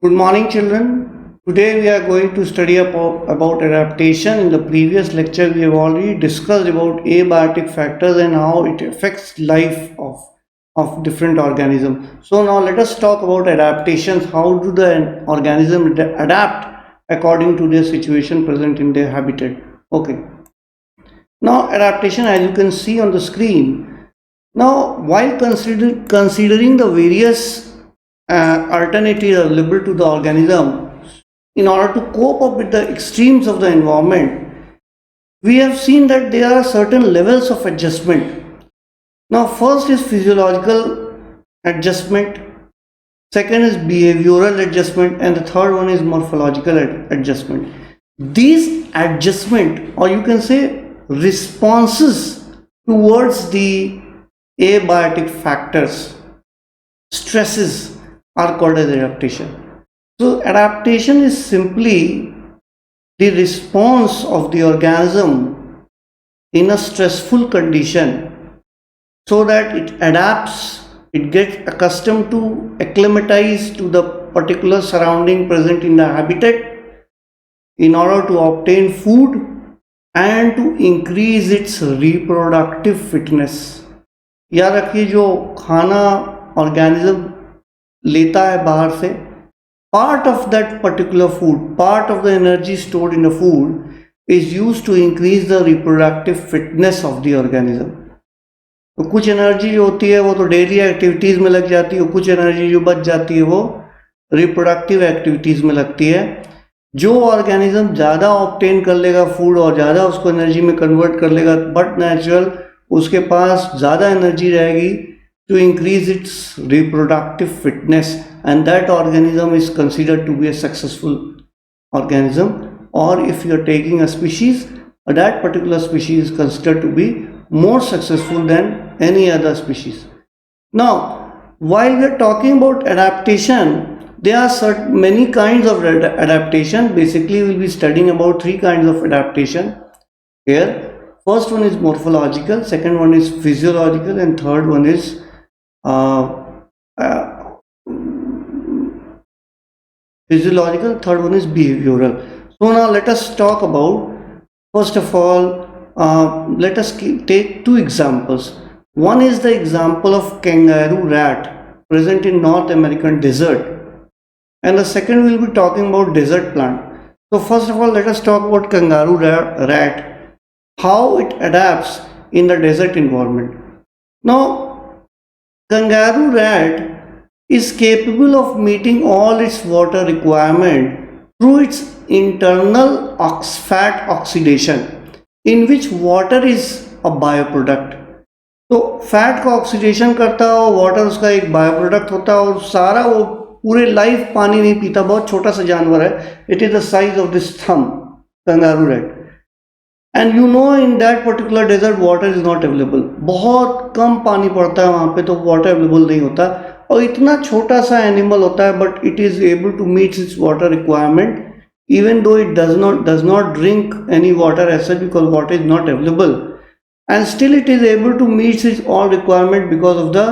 Good morning, children. Today we are going to study about adaptation. In the previous lecture, we have already discussed about abiotic factors and how it affects life of different organisms. So now let us talk about adaptations. How do the organism adapt according to their situation present in their habitat? Okay. Now adaptation, as you can see on the screen. Now, while considering the various alternatives available to the organism in order to cope up with the extremes of the environment, we have seen that there are certain levels of adjustment. Now, first is physiological adjustment, second is behavioral adjustment, and the third one is morphological adjustment. These adjustment, or you can say responses towards the abiotic factors, stresses, are called as adaptation. So adaptation is simply the response of the organism in a stressful condition so that it adapts, it gets accustomed to acclimatize to the particular surrounding present in the habitat in order to obtain food and to increase its reproductive fitness. याद रखिए, जो खाना organism लेता है बाहर से, part of that particular food, part of the energy stored in the food is used to increase the reproductive fitness of the organism. तो कुछ एनर्जी जो होती है वो तो डेली एक्टिविटीज़ में लग जाती है, कुछ एनर्जी जो बच जाती है वो रिप्रोडक्टिव एक्टिविटीज़ में लगती है. जो ऑर्गेनिज्म ज़्यादा ऑब्टेन कर लेगा फूड और ज़्यादा उसको एनर्जी में कन्वर्ट कर लेगा, बट नेचुरल उसके पास ज़्यादा एनर्जी रहेगी to increase its reproductive fitness, and that organism is considered to be a successful organism. Or if you are taking a species, that particular species is considered to be more successful than any other species. Now, while we are talking about adaptation, there are many kinds of adaptation. Basically, we will be studying about three kinds of adaptation here. First one is morphological, second one is physiological, and third one is physiological, third one is behavioral. So now let us talk about, first of all, let us take two examples. One is the example of kangaroo rat present in North American desert, and the second we will be talking about desert plant. So first of all, let us talk about kangaroo rat, how it adapts in the desert environment. Now, kangaroo rat is capable of meeting all its water requirement through its internal fat oxidation, in which water is a byproduct. तो fat का oxidation करता है और water उसका एक bio product होता है, और सारा वो पूरे लाइफ पानी नहीं पीता, बहुत छोटा सा जानवर है. It is the size of this thumb, kangaroo rat. And you know in that particular desert water is not available. बहुत कम पानी पड़ता है वहाँ पे, तो वाटर अवेलेबल नहीं होता, और इतना छोटा सा एनिमल होता है, but it is able to meet its water requirement even though it does not drink any water as such, because water is not available, and still it is able to meet its all requirement because of the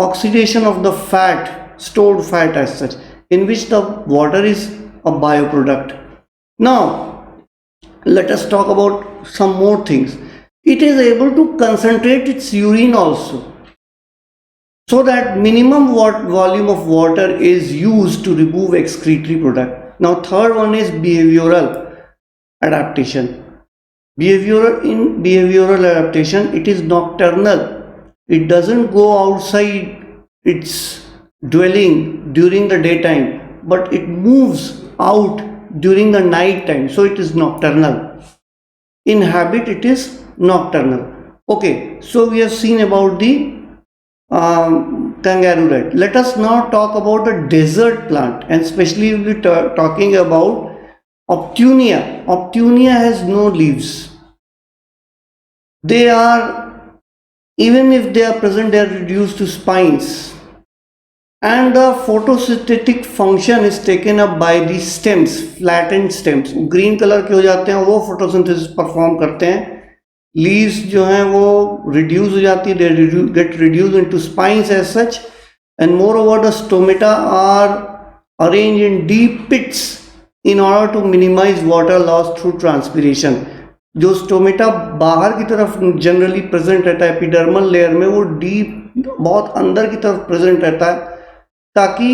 oxidation of the fat, stored fat as such, in which the water is a bioproduct. Now let us talk about some more things. It is able to concentrate its urine also, so that minimum volume of water is used to remove excretory product. Now third one is behavioral adaptation. Behavioral adaptation, it is nocturnal. It doesn't go outside its dwelling during the daytime, but it moves out during the night time, so it is nocturnal. In habit it is nocturnal. Okay, so we have seen about the kangaroo rat. Let us now talk about the desert plant, and especially we will be talking about Optunia. Optunia has no leaves. They are, even if they are present, they are reduced to spines, and the photosynthetic function is taken up by the stems, flattened stems. Green colour के हो जाते हैं, वो photosynthesis perform करते हैं. Leaves जो हैं वो रिड्यूस हो जाती है, they get reduced into spines as such, and moreover the stomata are arranged in deep pits in order to minimize water loss through transpiration. जो स्टोमेटा बाहर की तरफ जनरली प्रेजेंट रहता है एपिडर्मल लेयर में, वो डीप बहुत अंदर की तरफ प्रेजेंट रहता है ताकि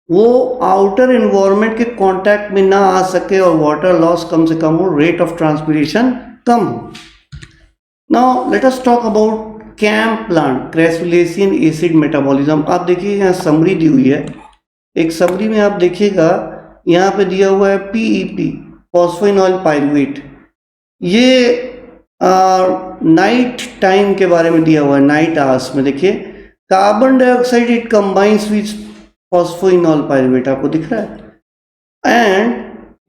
वो आउटर एनवायरनमेंट के कांटेक्ट में ना आ सके और वाटर लॉस कम से कम हो, रेट ऑफ ट्रांसपिरेशन कम हो. Now let us talk about CAM plant, crassulacean acid metabolism. आप देखिए यहाँ समरी दी हुई है. एक समरी में आप देखिएगा यहाँ पे दिया हुआ है PEP, फॉस्फोइनॉल पायरुवेट. ये नाइट टाइम के बारे में दिया हुआ है, नाइट आवर्स में. देखिए carbon dioxide it combines with phosphoenolpyruvate, आपको दिख रहा है. And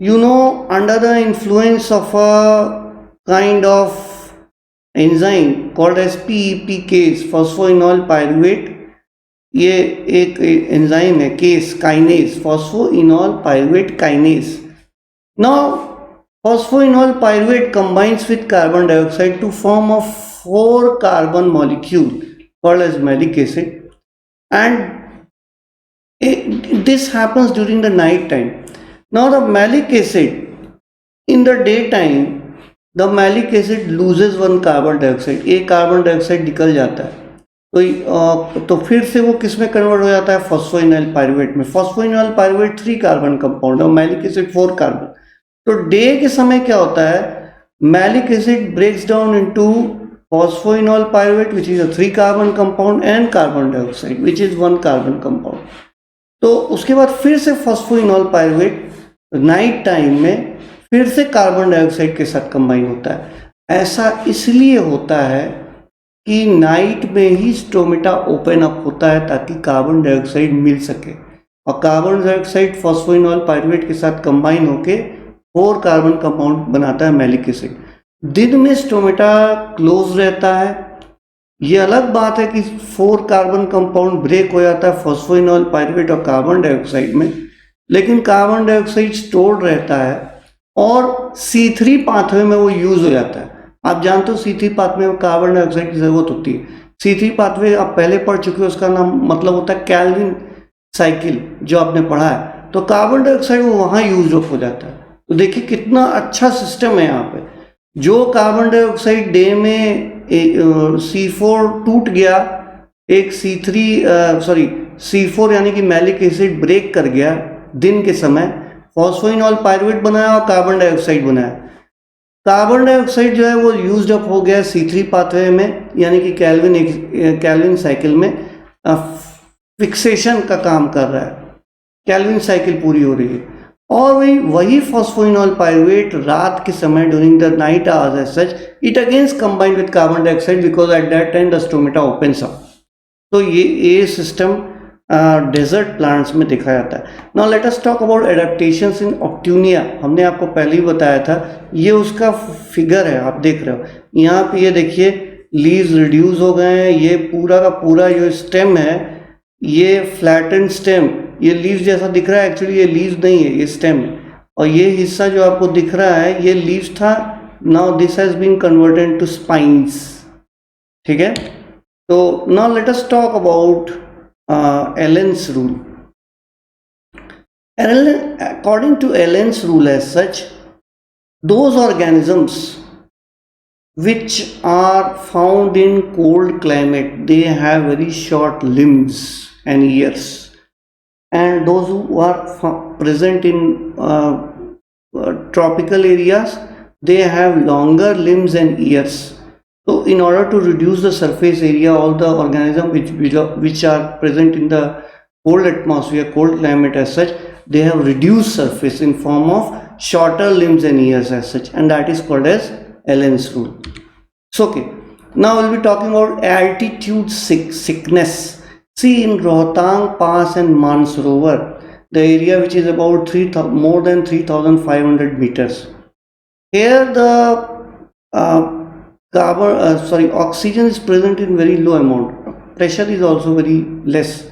you know under the influence of a kind of enzyme called as PEPcase, phosphoenolpyruvate. ये एक एंजाइम है, case kinase, phosphoenolpyruvate kinase. Now phosphoenolpyruvate combines with carbon dioxide to form a 4 carbon molecule called as malic acid, and this happens during the night time. Now the malic acid, in the daytime the malic acid loses 1 carbon dioxide, एक carbon dioxide निकल जाता है. तो फिर से वो किस में कन्वर्ट हो जाता है, फॉस्फोइनॉल पायरुवेट में. फॉस्फोइनॉल पायरुवेट 3 कार्बन कंपाउंड और मैलिक एसिड 4 कार्बन. तो डे के समय क्या होता है, malic acid breaks down into phosphoenolpyruvate which is a 3 carbon compound and carbon dioxide which is 1 carbon compound. तो उसके बाद फिर से फॉस्फोइनॉल पायरुवेट नाइट टाइम में फिर से कार्बन डाइऑक्साइड के साथ कंबाइन होता है. ऐसा इसलिए होता है कि नाइट में ही स्टोमेटा ओपन अप होता है ताकि कार्बन डाइऑक्साइड मिल सके, और कार्बन डाइऑक्साइड फॉस्फोइनॉल पायरुवेट के साथ कंबाइन होके 4 कार्बन कंपाउंड बनाता है मैलिक एसिड. दिन में स्टोमेटा क्लोज रहता है. ये अलग बात है कि 4 कार्बन कंपाउंड ब्रेक हो जाता है फॉस्फोइनॉल पायरुवेट और कार्बन डाइऑक्साइड में, लेकिन कार्बन डाइऑक्साइड स्टोर्ड रहता है और C3 पाथवे में वो यूज हो जाता है. आप जानते हो C3 पाथवे में कार्बन डाइऑक्साइड की जरूरत होती है. C3 पाथवे आप पहले पढ़ चुके हो, उसका नाम मतलब होता है कैल्विन साइकिल, जो आपने पढ़ा है. तो कार्बन डाइऑक्साइड वो वहाँ यूज हो जाता है. तो देखिए कितना अच्छा सिस्टम है यहाँ पे. जो कार्बन डाइऑक्साइड डे में C4 टूट गया, एक C4 यानी कि मैलिक एसिड ब्रेक कर गया दिन के समय, फॉस्फोइनॉल पायरुवेट बनाया और कार्बन डाइऑक्साइड बनाया. कार्बन डाइऑक्साइड जो है वो यूज्ड अप हो गया C3 पाथवे में, यानी कि कैल्विन साइकिल में फिक्सेशन का काम कर रहा है. कैल्विन साइकिल पूरी हो रही है. और वही फॉस्फोइनॉल पायरुवेट रात के समय during the night hours as such it against combined with carbon dioxide because at that time the stomata opens up. तो ये सिस्टम डेजर्ट प्लांट्स में देखा जाता है. Now let us talk about adaptations in ऑक्ट्यूनिया. हमने आपको पहले ही बताया था, ये उसका फिगर है, आप देख रहे हो यहाँ पे. ये देखिए लीव्स रिड्यूस हो गए हैं. ये पूरा का पूरा जो स्टेम है ये फ्लैटेंड स्टेम, ये लीव्स जैसा दिख रहा है, एक्चुअली ये लीव्स नहीं है, ये स्टेम है. और ये हिस्सा जो आपको दिख रहा है ये लीव्स था. Now this has been converted into spines. ठीक है. तो now let us talk about Allen's rule. According to Allen's rule as such, those organisms which are found in cold climate, they have very short limbs and ears, and those who are present in tropical areas, they have longer limbs and ears. So in order to reduce the surface area, all the organisms which are present in the cold atmosphere, cold climate as such, they have reduced surface in form of shorter limbs and ears as such, and that is called as Allen's rule. So okay, now we'll be talking about altitude sickness. See, in Rohtang Pass and Mansarovar, the area which is about more than 3,500 meters. Here the oxygen is present in very low amount. Pressure is also very less.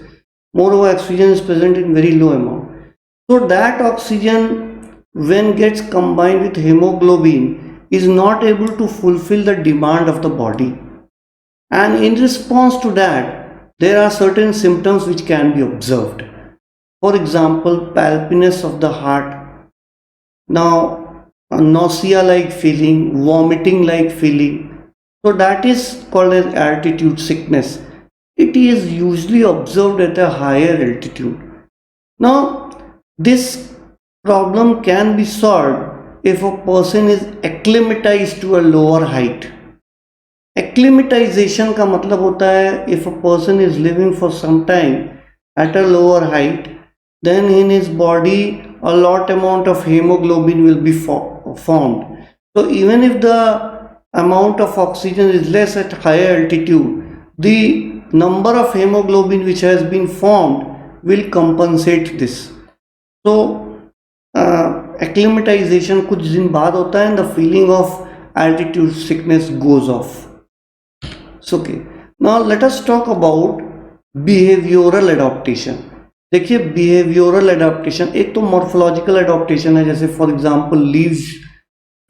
Moreover, oxygen is present in very low amount. So that oxygen, when gets combined with hemoglobin, is not able to fulfill the demand of the body. And in response to that, there are certain symptoms which can be observed. For example, palpiness of the heart. Now, a nausea-like feeling, vomiting-like feeling. So that is called as altitude sickness. It is usually observed at a higher altitude. Now, this problem can be solved if a person is acclimatized to a lower height. Acclimatization का मतलब होता है if a person is living for some time at a lower height, then in his body a lot amount of hemoglobin will be formed. So even if the amount of oxygen is less at higher altitude, the number of hemoglobin which has been formed will compensate this. So acclimatization कुछ दिन बाद होता है and the feeling of altitude sickness goes off. So okay, now let us talk about behavioral adaptation. देखिए behavioral adaptation एक तो morphological adaptation है, जैसे for example leaves,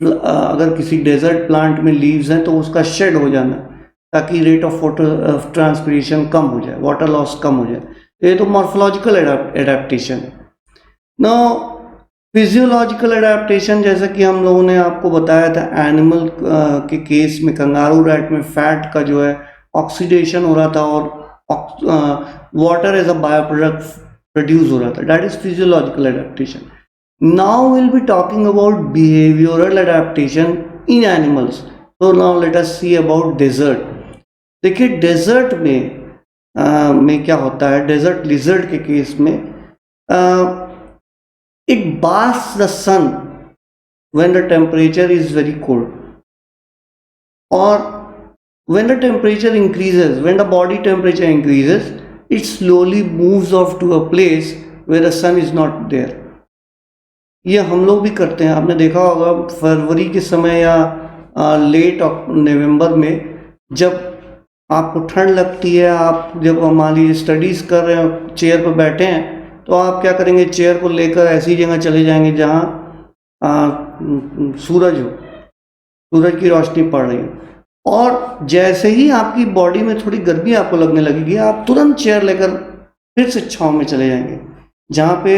अगर किसी डेजर्ट प्लांट में लीव्स हैं तो उसका शेड हो जाना ताकि रेट ऑफ वाटर ट्रांसपिरेशन कम हो जाए, वाटर लॉस कम हो जाए, ये तो मॉर्फोलॉजिकल एडेप्टेशन है. नाउ फिजियोलॉजिकल एडेप्टेशन, जैसा कि हम लोगों ने आपको बताया था एनिमल के केस में, कंगारू रैट में फैट का जो है ऑक्सीडेशन हो रहा था और water as a bio product produce हो रहा था, that is physiological adaptation. Now will be talking about behavioural adaptation in animals. तो now let us see about desert. देखिए डेजर्ट में क्या होता है, डेजर्ट लिजर्ड के केस में it basks the sun when the temperature is very cold, or when the temperature increases, when the body temperature increases, it slowly moves off to a place where the sun is not there. ये हम लोग भी करते हैं. आपने देखा होगा फरवरी के समय या लेट नवंबर में जब आपको ठंड लगती है, आप जब मान लीजिए स्टडीज़ कर रहे हैं, चेयर पर बैठे हैं, तो आप क्या करेंगे, चेयर को लेकर ऐसी जगह चले जाएंगे जहाँ सूरज हो, सूरज की रोशनी पड़ रही हो, और जैसे ही आपकी बॉडी में थोड़ी गर्मी आपको लगने लगेगी, आप तुरंत चेयर लेकर फिर से छांव में चले जाएंगे जहाँ पे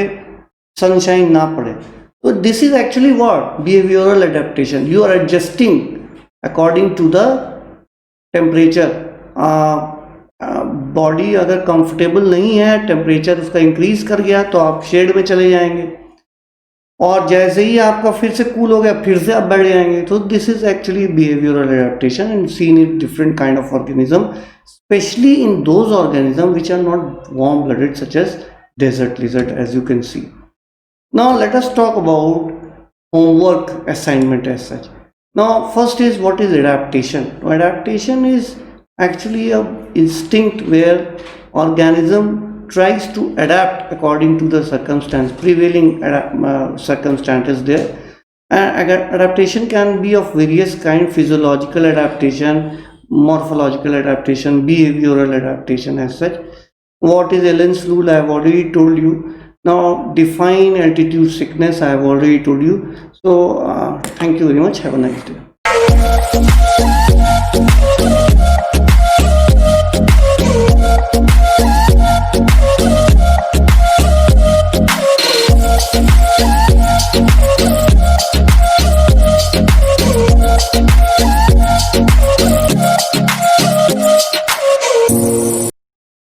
सनशाइन ना पड़े. तो this is actually what behavioural adaptation. You are adjusting according to the temperature. Body अगर कंफर्टेबल नहीं है, टेम्परेचर उसका इंक्रीज कर गया, तो आप शेड में चले जाएंगे, और जैसे ही आपका फिर से कूल हो गया फिर से आप बैठ जाएंगे. तो this is actually behavioural adaptation and seen in different kind of organism, specially in those organism which are not warm blooded such as desert lizard, as you can see. Now let us talk about homework assignment as such. Now first is, what is adaptation? Adaptation is actually a instinct where organism tries to adapt according to the prevailing circumstances there. Adaptation can be of various kind: physiological adaptation, morphological adaptation, behavioral adaptation as such. What is Allen's rule? I have already told you. Now define altitude sickness. I have already told you. So thank you very much. Have a nice day.